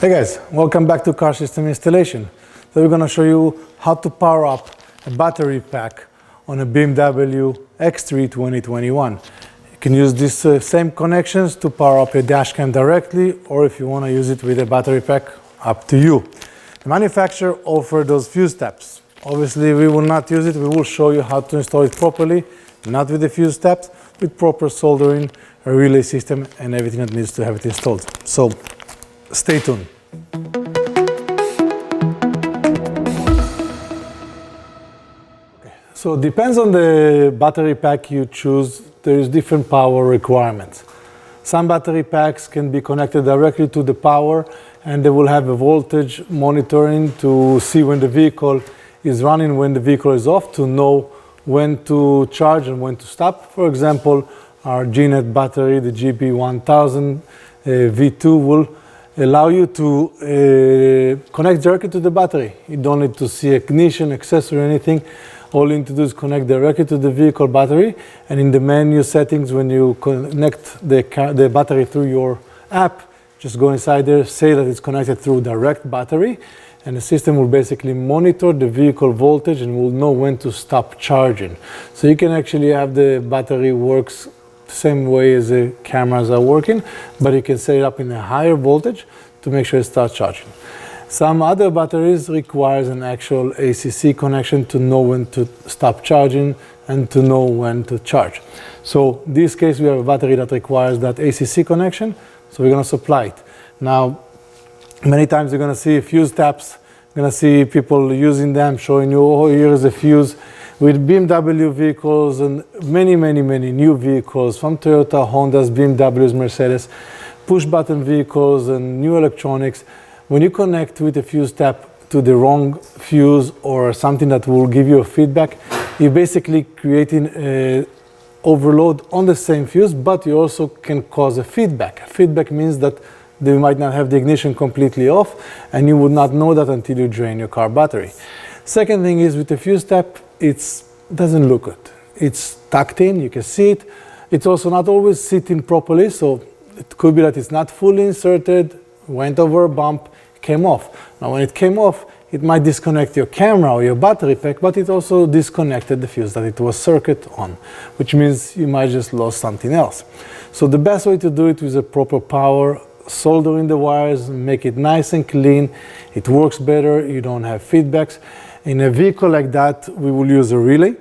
Hey guys, welcome back to Car System Installation. So we're going to show you how to power up a battery pack on a BMW X3 2021. You can use these same connections to power up your dash cam directly, or if you want to use it with a battery pack, up to you. The manufacturer offers those fuse taps. Obviously we will not use it, we will show you how to install it properly, not with the fuse taps, with proper soldering, a relay system and everything that needs to have it installed. So stay tuned. So it depends on the battery pack you choose, there is different power requirements. Some battery packs can be connected directly to the power and they will have a voltage monitoring to see when the vehicle is running, when the vehicle is off, to know when to charge and when to stop. For example, our GNET battery, the GB1000 V2, will allow you to connect directly to the battery. You don't need to see ignition, accessory, or anything. All you need to do is connect directly to the vehicle battery, and in the menu settings, when you connect the battery through your app, just go inside there, say that it's connected through direct battery, and the system will basically monitor the vehicle voltage and will know when to stop charging. So you can actually have the battery works the same way as the cameras are working, but you can set it up in a higher voltage to make sure it starts charging. Some other batteries requires an actual ACC connection to know when to stop charging and to know when to charge. So in this case we have a battery that requires that ACC connection, so we're going to supply it. Now many times you're going to see fuse taps, you're going to see people using them, showing you, oh, here is a fuse. With BMW vehicles and many new vehicles from Toyota, Hondas, BMWs, Mercedes, push button vehicles and new electronics, when you connect with a fuse tap to the wrong fuse or something that will give you a feedback, you're basically creating an overload on the same fuse, but you also can cause a feedback. Feedback means that they might not have the ignition completely off, and you would not know that until you drain your car battery. Second thing is, with the fuse tap, it doesn't look good. It's tucked in, you can see it. It's also not always sitting properly, so it could be that it's not fully inserted, went over a bump, came off. Now when it came off, it might disconnect your camera or your battery pack, but it also disconnected the fuse that it was circuit on, which means you might just lost something else. So the best way to do it is a proper power, soldering the wires, make it nice and clean. It works better, you don't have feedbacks. In a vehicle like that, we will use a relay.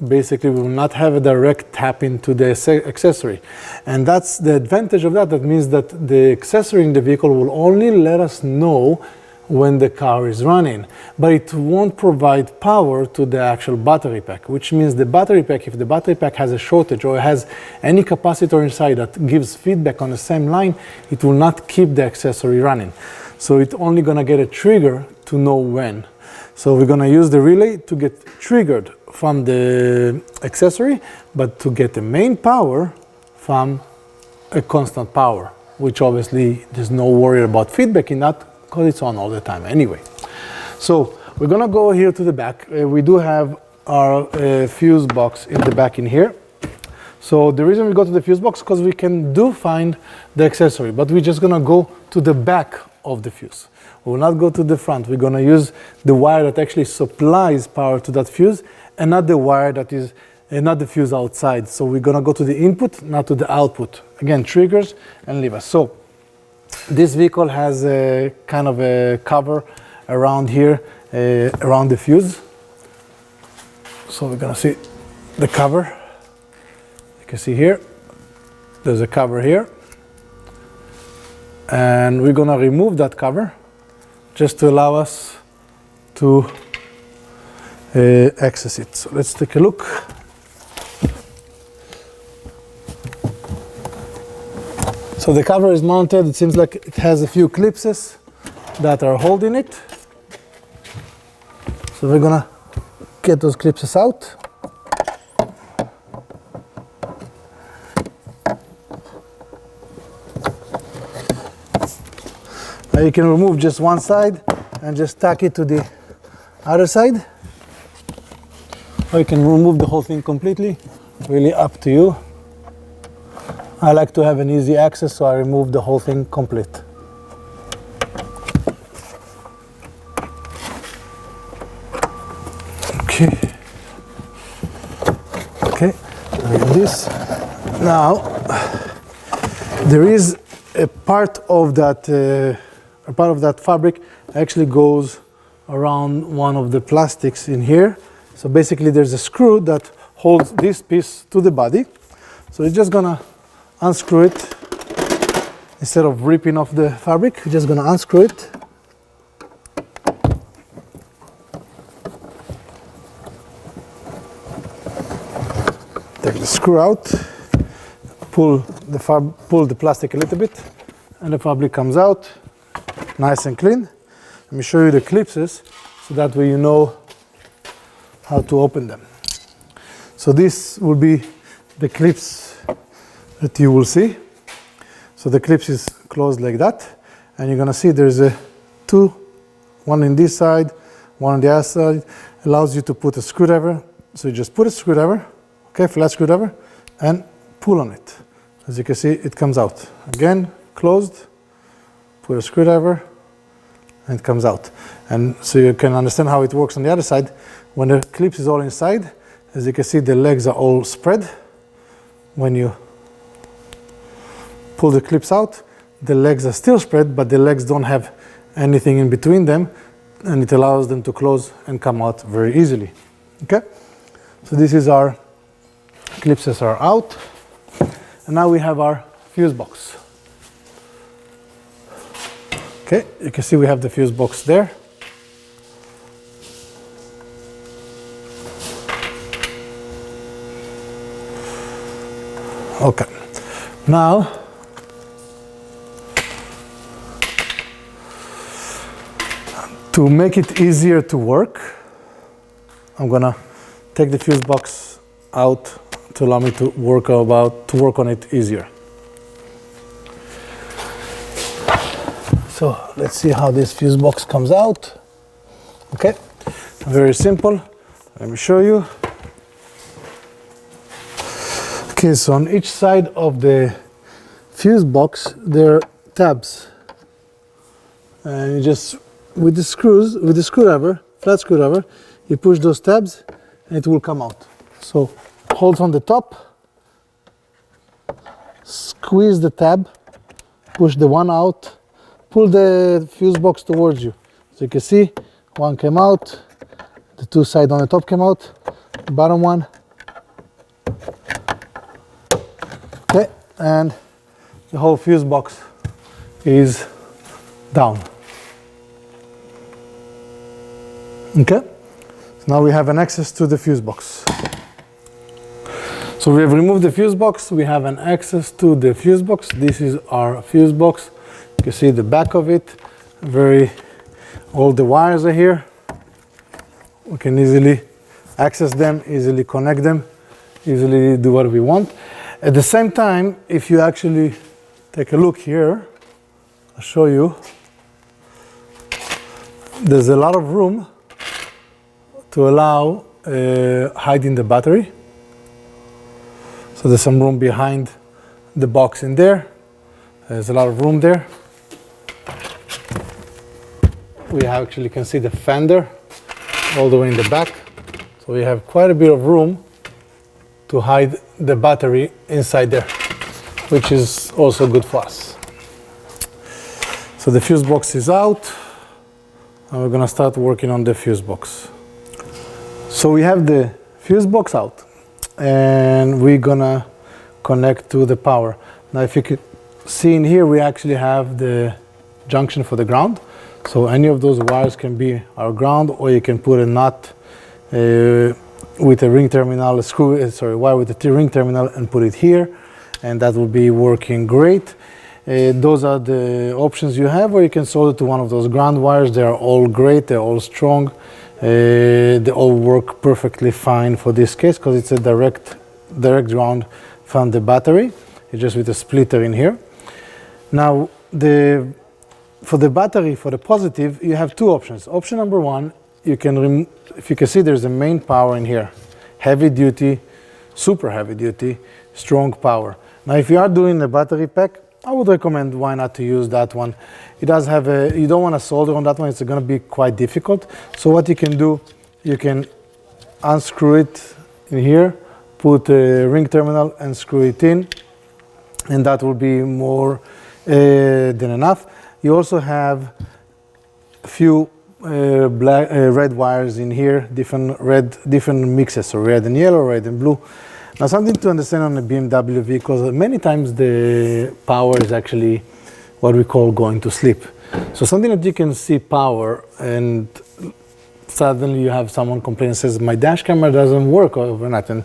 Basically, we will not have a direct tap into the accessory. And that's the advantage of that. That means that the accessory in the vehicle will only let us know when the car is running, but it won't provide power to the actual battery pack, which means the battery pack, if the battery pack has a shortage or has any capacitor inside that gives feedback on the same line, it will not keep the accessory running. So it's only gonna get a trigger to know when. So we're gonna use the relay to get triggered from the accessory, but to get the main power from a constant power, which obviously there's no worry about feedback in that because it's on all the time anyway. So we're gonna go here to the back. We do have our fuse box in the back in here. So the reason we go to the fuse box is because we can find the accessory, but we're just gonna go to the back of the fuse. We will not go to the front. We're going to use the wire that actually supplies power to that fuse, and not the wire that is not the fuse outside. So we're going to go to the input, not to the output. Again, triggers and levers. So this vehicle has a kind of a cover around here, around the fuse. So we're going to see the cover. You can see here, there's a cover here. And we're going to remove that cover just to allow us to access it. So let's take a look. So the cover is mounted. It seems like it has a few clips that are holding it. So we're gonna get those clips out. Now you can remove just one side and just tack it to the other side. Or you can remove the whole thing completely, really up to you. I like to have an easy access, so I remove the whole thing complete. Okay. Okay, like this. Now, there is a part of that fabric actually goes around one of the plastics in here. So basically there's a screw that holds this piece to the body. So you're just gonna unscrew it. Instead of ripping off the fabric, you're just gonna unscrew it. Take the screw out, pull the plastic a little bit, and the fabric comes out nice and clean. Let me show you the clips so that way you know how to open them. So this will be the clips that you will see. So the clips is closed like that, and you're gonna see there's one on this side, one on the other side. Allows you to put a screwdriver. So you just put a screwdriver, okay, flat screwdriver, and pull on it. As you can see, it comes out. Again, closed, put a screwdriver, and it comes out. And so you can understand how it works on the other side. When the clips is all inside, as you can see, the legs are all spread. When you pull the clips out, the legs are still spread, but the legs don't have anything in between them, and it allows them to close and come out very easily. Okay? So this is our clips are out, and now we have our fuse box. Okay, you can see we have the fuse box there. Okay, now to make it easier to work, I'm gonna take the fuse box out to allow me to work on it easier. So let's see how this fuse box comes out. Okay, very simple. Let me show you. Okay, so on each side of the fuse box there are tabs, and you just with the screwdriver, flat screwdriver, you push those tabs and it will come out. So hold on the top, squeeze the tab, push the one out, pull the fuse box towards you. So you can see one came out, the two sides on the top came out, the bottom one. Okay, and the whole fuse box is down. Okay, so now we have an access to the fuse box. So we have removed the fuse box, we have an access to the fuse box. This is our fuse box. You can see the back of it, all the wires are here. We can easily access them, easily connect them, easily do what we want. At the same time, if you actually take a look here, I'll show you, there's a lot of room to allow hiding the battery. So there's some room behind the box in there. There's a lot of room there. We actually can see the fender all the way in the back. So we have quite a bit of room to hide the battery inside there, which is also good for us. So the fuse box is out, and we're gonna start working on the fuse box. So we have the fuse box out, and we're gonna connect to the power. Now if you could see in here, we actually have the junction for the ground. So any of those wires can be our ground, or you can put a nut with a ring terminal, wire with a ring terminal, and put it here, and that will be working great. Those are the options you have, or you can solder to one of those ground wires. They are all great, they're all strong. They all work perfectly fine for this case because it's a direct ground from the battery. It's just with a splitter in here. Now, for the battery, for the positive, you have two options. Option number one, if you can see, there's a main power in here. Heavy duty, super heavy duty, strong power. Now, if you are doing a battery pack, I would recommend why not to use that one. It does have you don't want to solder on that one, it's going to be quite difficult. So what you can do, you can unscrew it in here, put a ring terminal and screw it in, and that will be more than enough. You also have a few red wires in here, different mixes, so red and yellow, red and blue. Now, something to understand on the BMW vehicles, many times the power is actually what we call going to sleep. So something that you can see power, and suddenly you have someone complain and says, my dash camera doesn't work overnight. And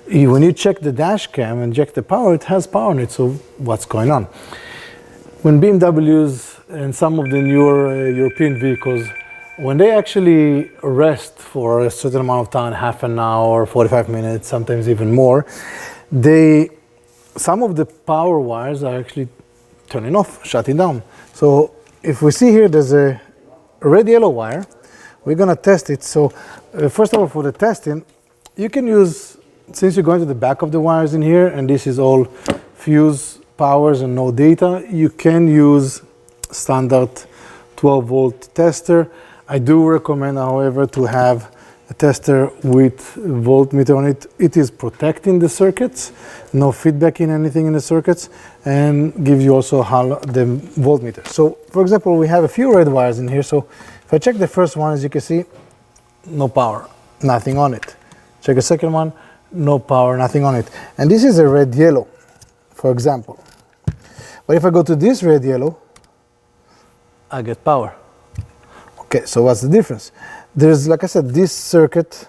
when you check the dash cam and check the power, it has power on it, so what's going on? When BMWs and some of the newer European vehicles, when they actually rest for a certain amount of time, half an hour, 45 minutes, sometimes even more, some of the power wires are actually turning off, shutting down. So if we see here, there's a red-yellow wire. We're going to test it. So first of all, for the testing, you can use, since you're going to the back of the wires in here, and this is all fuse powers and no data, you can use standard 12-volt tester. I do recommend, however, to have a tester with voltmeter on it. It is protecting the circuits, no feedback in anything in the circuits, and gives you also the voltmeter. So, for example, we have a few red wires in here. So if I check the first one, as you can see, no power, nothing on it. Check the second one, no power, nothing on it. And this is a red-yellow, for example. But if I go to this red-yellow, I get power. Okay, so what's the difference? There's, like I said, this circuit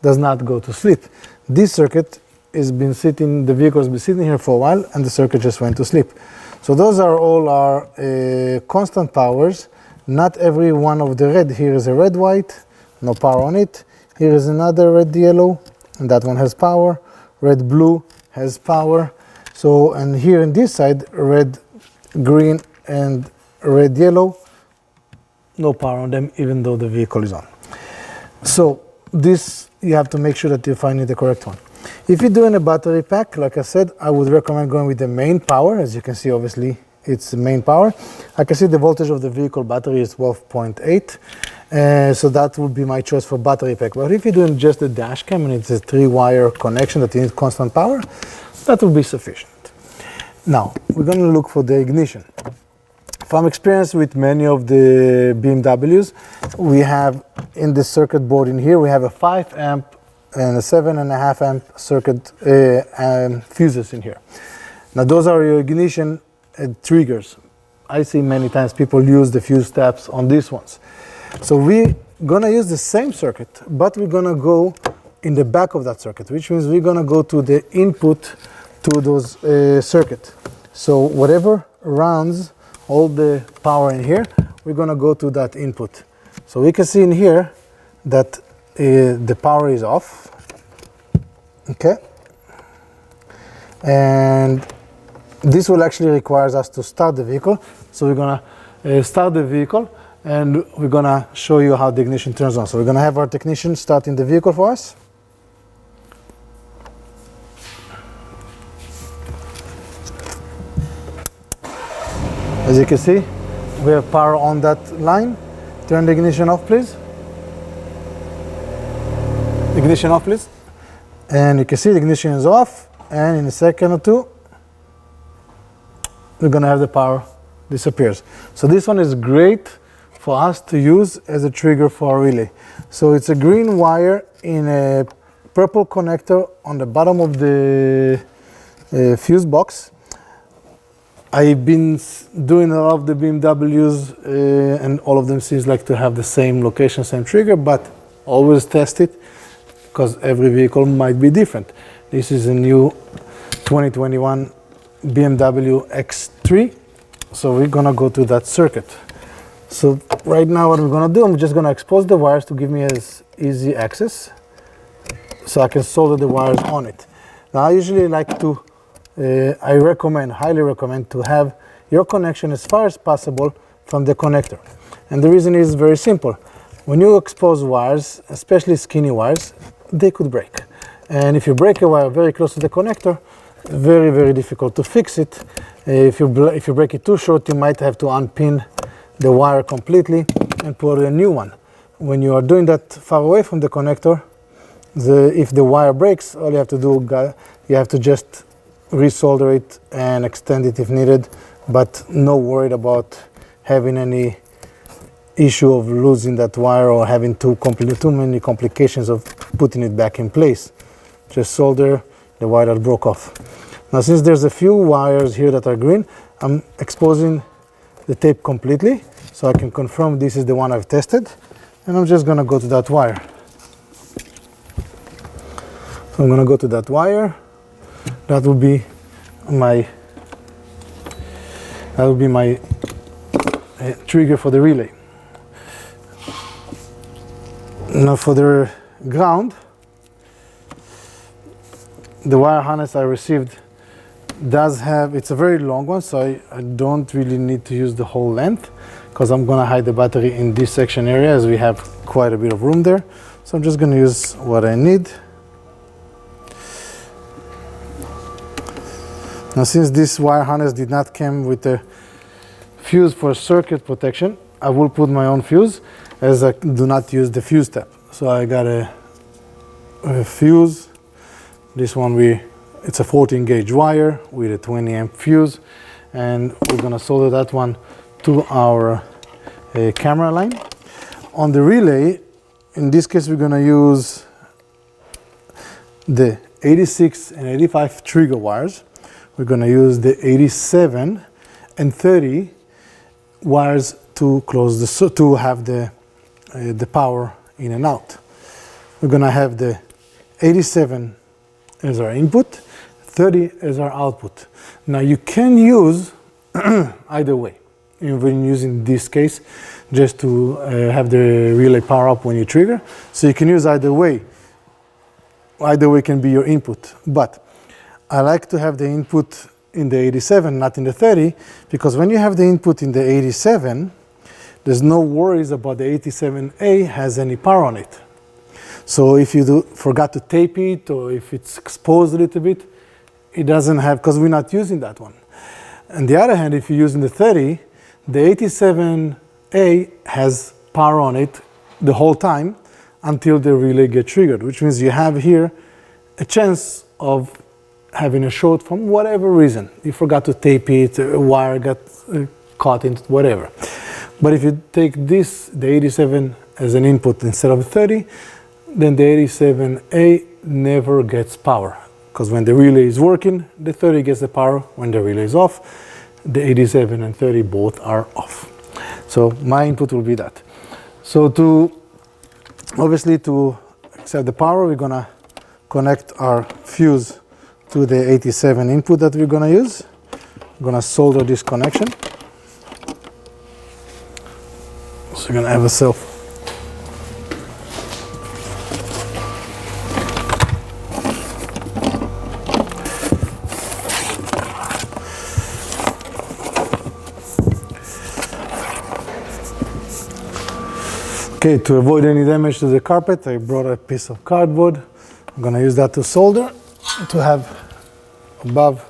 does not go to sleep. This circuit has been sitting, the vehicle has been sitting here for a while, and the circuit just went to sleep. So those are all our constant powers. Not every one of the red. Here is a red-white, no power on it. Here is another red-yellow, and that one has power. Red-blue has power. So, and here on this side, red-green and red-yellow, no power on them, even though the vehicle is on. So this, you have to make sure that you're finding the correct one. If you're doing a battery pack, like I said, I would recommend going with the main power. As you can see, obviously, it's the main power. I can see the voltage of the vehicle battery is 12.8. So that would be my choice for battery pack. But if you're doing just the dash cam and it's a 3-wire connection that you need constant power, that will be sufficient. Now, we're going to look for the ignition. From experience with many of the BMWs, we have in the circuit board in here, we have a 5 amp and a 7.5 amp circuit fuses in here. Now those are your ignition triggers. I see many times people use the fuse taps on these ones. So we're gonna use the same circuit, but we're gonna go in the back of that circuit, which means we're gonna go to the input to those circuit. So whatever runs all the power in here, we're going to go to that input. So we can see in here that the power is off, okay? And this will actually require us to start the vehicle. So we're going to start the vehicle, and we're going to show you how the ignition turns on. So we're going to have our technician starting the vehicle for us. As you can see, we have power on that line. Turn the ignition off, please. Ignition off, please. And you can see the ignition is off. And in a second or two, we're going to have the power disappears. So this one is great for us to use as a trigger for our relay. So it's a green wire in a purple connector on the bottom of the fuse box. I've been doing a lot of the BMWs and all of them seems like to have the same location, same trigger, but always test it because every vehicle might be different. This is a new 2021 BMW X3. So we're gonna go to that circuit. So right now what we're gonna do, I'm just gonna expose the wires to give me as easy access so I can solder the wires on it. Now I usually like to I recommend, highly recommend to have your connection as far as possible from the connector. And the reason is very simple. When you expose wires, especially skinny wires, they could break. And if you break a wire very close to the connector, very, very difficult to fix it. If you break it too short, you might have to unpin the wire completely and put a new one. When you are doing that far away from the connector, if the wire breaks, all you have to do, you have to just resolder it and extend it if needed, but no worried about having any issue of losing that wire or having too many complications of putting it back in place. Just solder the wire that broke off. Now, since there's a few wires here that are green, I'm exposing the tape completely so I can confirm this is the one I've tested, and I'm just going to go to that wire. So I'm going to go to that wire. That will be my trigger for the relay. Now for the ground, the wire harness I received does have, it's a very long one, so I don't really need to use the whole length, because I'm going to hide the battery in this section area as we have quite a bit of room there. So I'm just going to use what I need. Now, since this wire harness did not come with a fuse for circuit protection, I will put my own fuse, as I do not use the fuse tab. So I got a fuse. This one, it's a 14 gauge wire with a 20 amp fuse, and we're going to solder that one to our camera line. On the relay, in this case, we're going to use the 86 and 85 trigger wires. We're going to use the 87 and 30 wires to to have the power in and out. We're going to have the 87 as our input, 30 as our output. Now you can use either way, even using this case, just to have the relay power up when you trigger. So you can use either way. Either way can be your input, but I like to have the input in the 87, not in the 30, because when you have the input in the 87, there's no worries about the 87A has any power on it. So if you forgot to tape it, or if it's exposed a little bit, it doesn't have, because we're not using that one. On the other hand, if you're using the 30, the 87A has power on it the whole time until the relay gets triggered, which means you have here a chance of having a short from whatever reason. You forgot to tape it, a wire got caught in whatever. But if you take this, the 87 as an input instead of 30, then the 87A never gets power. Because when the relay is working, the 30 gets the power. When the relay is off, the 87 and 30 both are off. So my input will be that. So obviously to accept the power, we're gonna connect our fuse to the 87 input that we're gonna use. I'm gonna solder this connection. So you're gonna have a self. Okay, to avoid any damage to the carpet, I brought a piece of cardboard. I'm gonna use that to solder, to have above,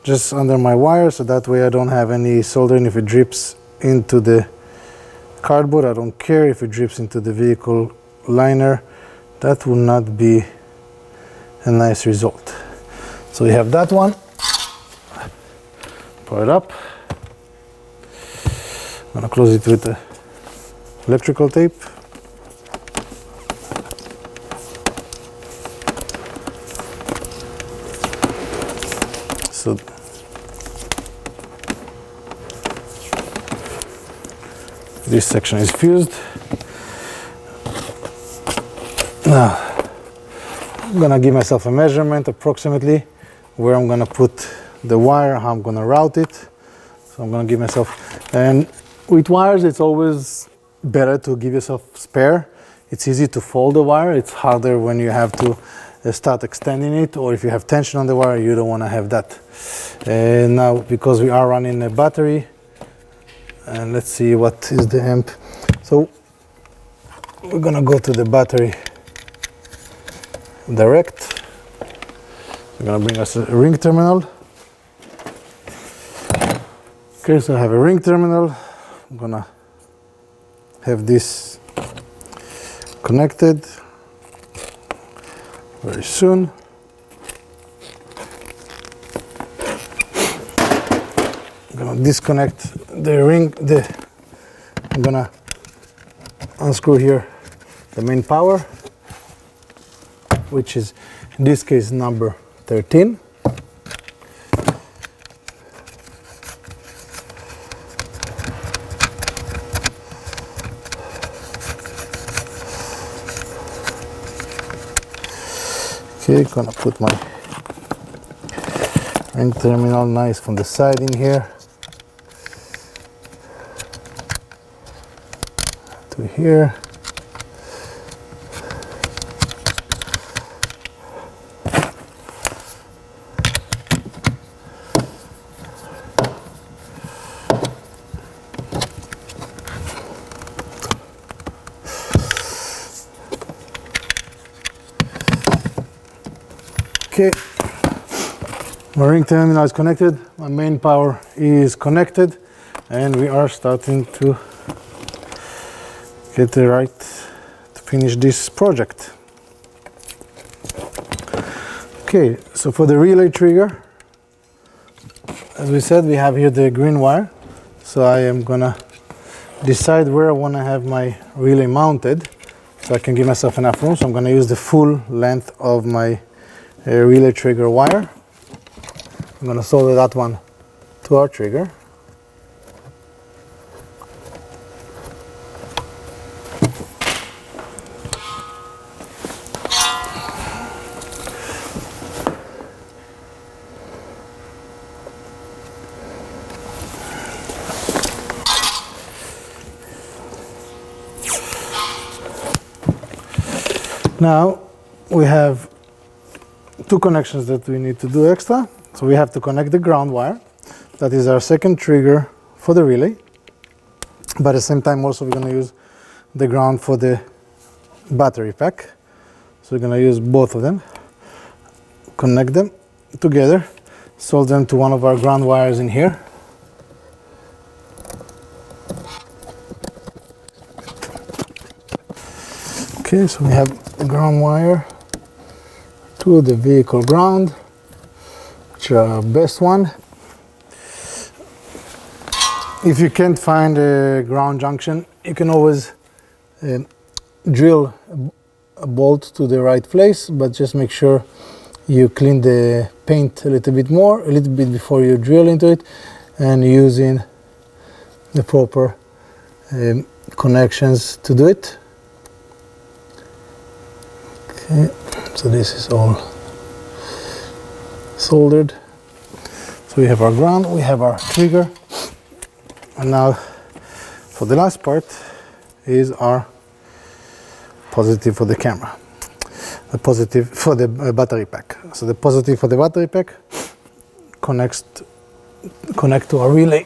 just under my wire, so that way I don't have any soldering. If it drips into the cardboard, I don't care. If it drips into the vehicle liner, that will not be a nice result. So we have that one. Pour it up. I'm gonna close it with the electrical tape. So this section is fused. Now I'm gonna give myself a measurement approximately where I'm gonna put the wire, how I'm gonna route it. So I'm gonna give myself, and with wires it's always better to give yourself spare. It's easy to fold the wire. It's harder when you have to start extending it, or if you have tension on the wire, you don't want to have that. And now, because we are running a battery, and let's see what is the amp. So we're gonna go to the battery direct. We're gonna bring us a ring terminal. Okay, so I have a ring terminal. I'm gonna have this connected. very soon. I'm gonna disconnect the ring. I'm gonna unscrew here the main power, which is in this case number 13. Okay, gonna put my ring terminal nice from the side in here to here. Okay, my ring terminal is connected, my main power is connected, and we are starting to get the right to finish this project. Okay, so for the relay trigger, as we said, we have here the green wire. So I am gonna decide where I want to have my relay mounted, so I can give myself enough room. So I'm gonna use the full length of my relay trigger wire. I'm going to solder that one to our trigger. Now we have two connections that we need to do extra. So we have to connect the ground wire. That is our second trigger for the relay. But at the same time also we're going to use the ground for the battery pack. So we're going to use both of them. Connect them together. Solder them to one of our ground wires in here. Okay, so we have the ground wire to the vehicle ground, which is our best one. If you can't find a ground junction, you can always drill a bolt to the right place, but just make sure you clean the paint a little bit before you drill into it, and using the proper connections to do it. Okay. So this is all soldered. So we have our ground, we have our trigger, and now for the last part is our positive for the camera, the positive for the battery pack. So the positive for the battery pack connect to our relay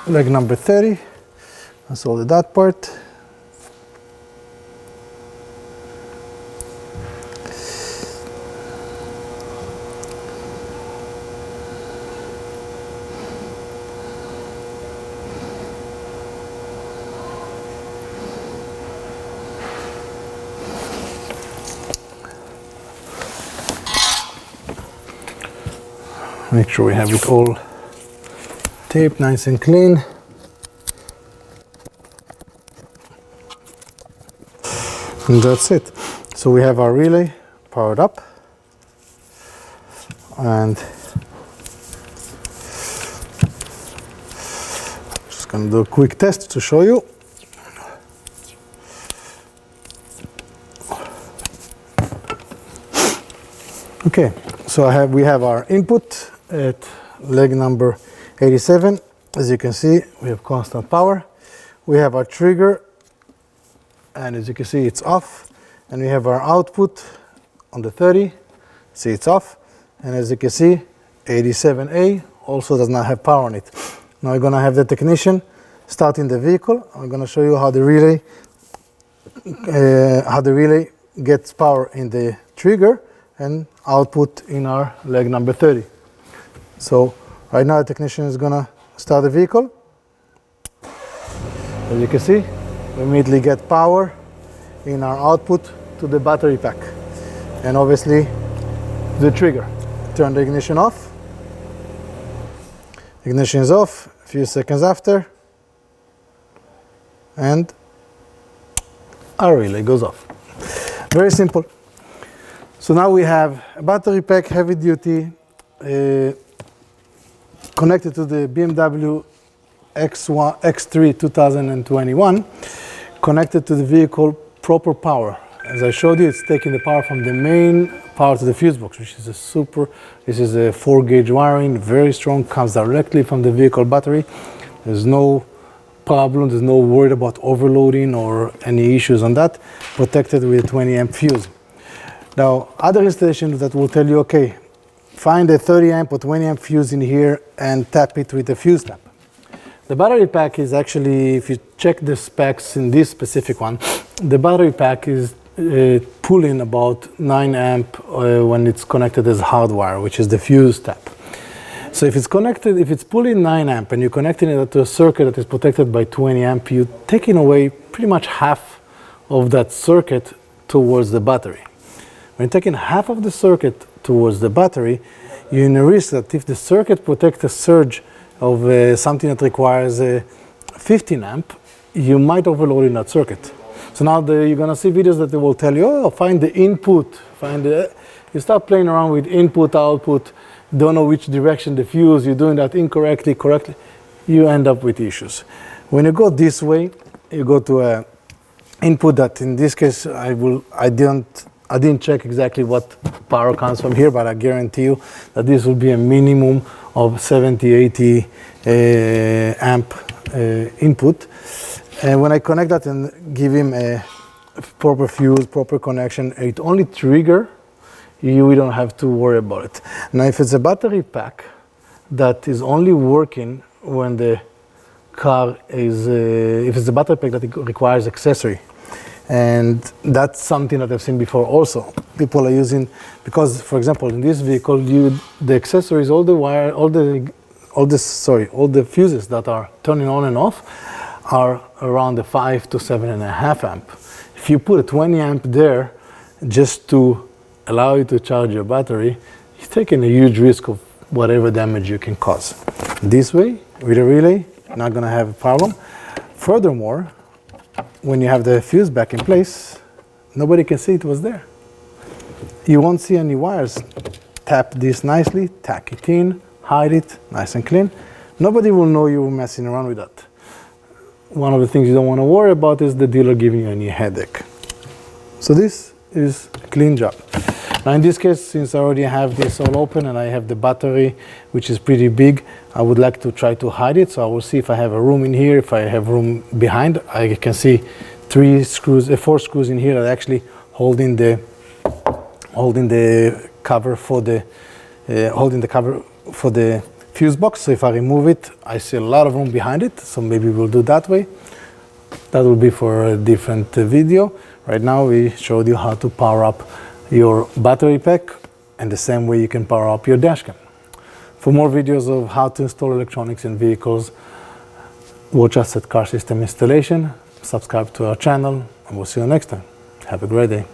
leg number 30. I soldered that part. Make sure we have it all taped nice and clean. And that's it. So we have our relay powered up, and just gonna do a quick test to show you. Okay, so we have our input at leg number 87. As you can see, we have constant power. We have our trigger, and as you can see, it's off. And we have our output on the 30. See, it's off. And as you can see, 87A also does not have power on it. Now we're going to have the technician starting the vehicle. I'm going to show you how the relay gets power in the trigger and output in our leg number 30. So right now the technician is going to start the vehicle. As you can see, we immediately get power in our output to the battery pack. and obviously the trigger. Turn the ignition off. Ignition is off. A few seconds after, and our relay goes off. Very simple. So now we have a battery pack, heavy duty, connected to the BMW X3 2021, connected to the vehicle proper power. As I showed you, it's taking the power from the main power to the fuse box, which is this is a 4-gauge wiring, very strong, comes directly from the vehicle battery. There's no problem, there's no worry about overloading or any issues on that, protected with a 20 amp fuse. Now, other installations that will tell you, okay, find a 30 amp or 20 amp fuse in here and tap it with a fuse tap. The battery pack is actually, if you check the specs in this specific one, the battery pack is pulling about 9 amp when it's connected as hardwire, which is the fuse tap. So if it's connected, if it's pulling 9 amp and you're connecting it to a circuit that is protected by 20 amp, you're taking away pretty much half of that circuit towards the battery. When you're taking half of the circuit towards the battery, you're in a risk that if the circuit protects a surge of something that requires 15 amp, you might overload in that circuit. So now you're going to see videos that they will tell you, oh, find the input, you start playing around with input, output, don't know which direction the fuse, you're doing that incorrectly, correctly, you end up with issues. When you go this way, you go to a input that in this case, I didn't check exactly what power comes from here, but I guarantee you that this will be a minimum of 70, 80 amp input. And when I connect that and give him a proper fuse, proper connection, it only trigger, we don't have to worry about it. Now, if it's a battery pack that is only working when the car is, if it's a battery pack that requires accessory, and that's something that I've seen before also. People are using, because for example, in this vehicle, the accessories, all the fuses that are turning on and off are around the 5 to 7.5 amp. If you put a 20 amp there just to allow you to charge your battery, you're taking a huge risk of whatever damage you can cause. This way, with a relay, not gonna have a problem. Furthermore, when you have the fuse back in place, nobody can see it was there. You won't see any wires. Tap this nicely, tack it in, hide it, nice and clean. Nobody will know you were messing around with that. One of the things you don't want to worry about is the dealer giving you any headache. So this is a clean job. Now in this case, since I already have this all open and I have the battery, which is pretty big, I would like to try to hide it. So I will see if I have a room in here, if I have room behind. I can see 4 screws in here that are actually holding the cover for the fuse box. So if I remove it, I see a lot of room behind it. So maybe we'll do that way. That will be for a different video. Right now we showed you how to power up your battery pack, and the same way you can power up your dashcam. For more videos of how to install electronics in vehicles, watch us at Car System Installation, subscribe to our channel, and we'll see you next time. Have a great day.